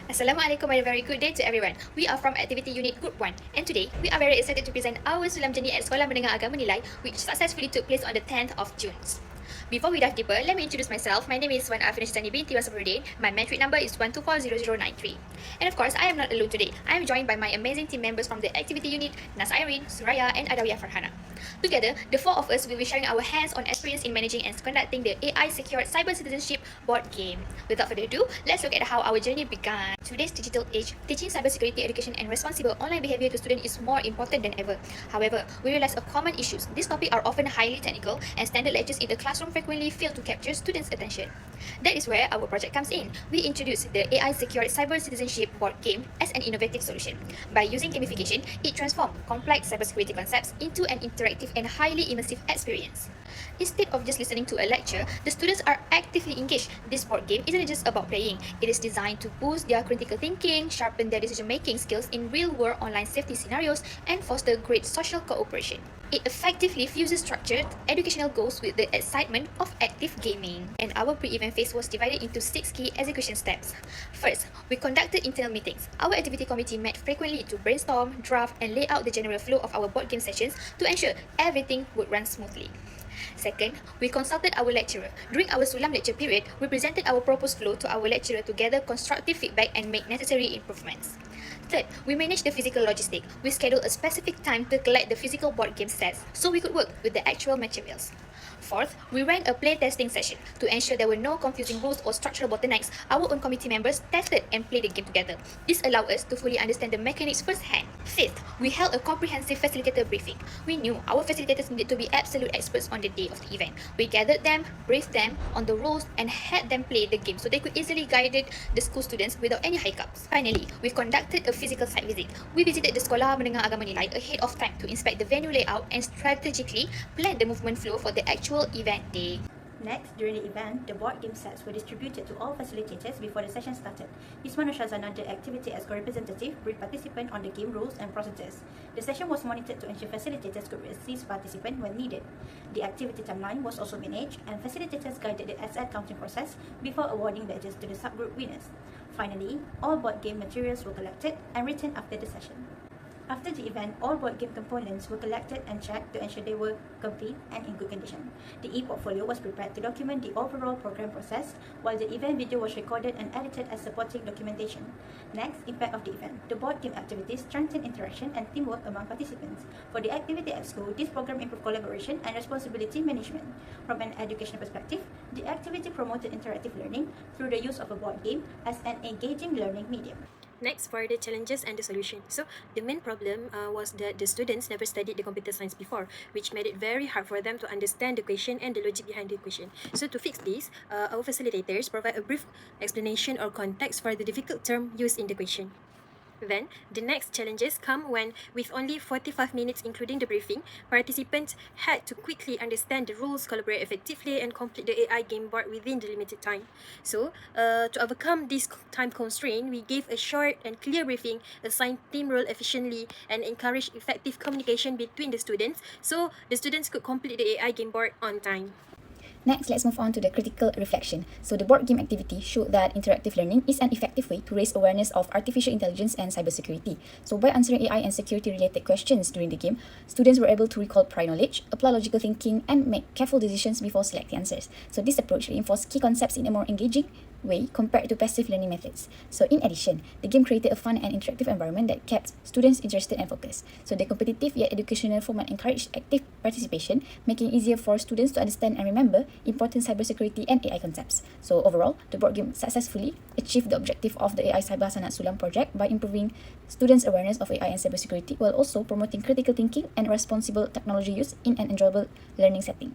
Assalamualaikum and a very good day to everyone. We are from Activity Unit Group 1 and today we are very excited to present our Sulam Journey at Sekolah Menengah Agama Nilai which successfully took place on the 10th of June. Before we dive deeper, let me introduce myself. My name is Wan Afinistani binti Wasabrudin. My metric number is 1240093. And of course, I am not alone today. I am joined by my amazing team members from the Activity Unit, Nas Irene, Suraya and Adawiyah Farhana. Together, the four of us will be sharing our hands-on experience in managing and conducting the AI-secured cyber citizenship board game. Without further ado, let's look at how our journey began. Today's digital age, teaching cybersecurity education and responsible online behavior to students is more important than ever. However, we realize a common issues. These topics are often highly technical and standard lectures in the classroom frequently fail to capture students' attention. That is where our project comes in. We introduce the AI-secured cyber citizenship board game as an innovative solution. By using gamification, it transforms complex cybersecurity concepts into an interactive and highly immersive experience. Instead of just listening to a lecture, the students are actively engaged. This board game isn't just about playing. It is designed to boost their critical thinking, sharpen their decision-making skills in real-world online safety scenarios, and foster great social cooperation. It effectively fuses structured educational goals with the excitement of active gaming. And our pre-event phase was divided into 6 key execution steps. First, we conducted internal meetings. Our activity committee met frequently to brainstorm, draft, and lay out the general flow of our board game sessions to ensure everything would run smoothly. Second, we consulted our lecturer. During our Sulam lecture period, we presented our proposed flow to our lecturer to gather constructive feedback and make necessary improvements. Third, we managed the physical logistics. We scheduled a specific time to collect the physical board game sets so we could work with the actual materials. Fourth, we ran a play testing session. To ensure there were no confusing rules or structural bottlenecks, our own committee members tested and played the game together. This allowed us to fully understand the mechanics firsthand. Fifth, we held a comprehensive facilitator briefing. We knew our facilitators needed to be absolute experts on the day of the event. We gathered them, briefed them on the rules, and had them play the game so they could easily guide the school students without any hiccups. Finally, we conducted a physical site visit. We visited the Sekolah Menengah Agama Nilai ahead of time to inspect the venue layout and strategically plan the movement flow for the actual event day. Next, during the event, the board game sets were distributed to all facilitators before the session started. Isman Shazana, the activity as co-representative, briefed participants on the game rules and procedures. The session was monitored to ensure facilitators could assist participants when needed. The activity timeline was also managed, and facilitators guided the asset counting process before awarding badges to the subgroup winners. Finally, all board game materials were collected and written after the session. After the event, all board game components were collected and checked to ensure they were complete and in good condition. The e-portfolio was prepared to document the overall program process, while the event video was recorded and edited as supporting documentation. Next, impact of the event. The board game activities strengthened interaction and teamwork among participants. For the activity at school, this program improved collaboration and responsibility management. From an educational perspective, the activity promoted interactive learning through the use of a board game as an engaging learning medium. Next, for the challenges and the solution. So, the main problem was that the students never studied the computer science before, which made it very hard for them to understand the question and the logic behind the question. So, to fix this, our facilitators provide a brief explanation or context for the difficult term used in the question. Then, the next challenges come when, with only 45 minutes including the briefing, participants had to quickly understand the rules, collaborate effectively, and complete the AI game board within the limited time. So, to overcome this time constraint, we gave a short and clear briefing, assigned team role efficiently, and encouraged effective communication between the students so the students could complete the AI game board on time. Next, let's move on to the critical reflection. So the board game activity showed that interactive learning is an effective way to raise awareness of artificial intelligence and cybersecurity. So by answering AI and security-related questions during the game, students were able to recall prior knowledge, apply logical thinking, and make careful decisions before selecting answers. So this approach reinforced key concepts in a more engaging way compared to passive learning methods. So in addition, the game created a fun and interactive environment that kept students interested and focused. So the competitive yet educational format encouraged active participation, making it easier for students to understand and remember important cybersecurity and AI concepts. So overall, the board game successfully achieved the objective of the AI Cyber Sanat Sulam project by improving students' awareness of AI and cybersecurity while also promoting critical thinking and responsible technology use in an enjoyable learning setting.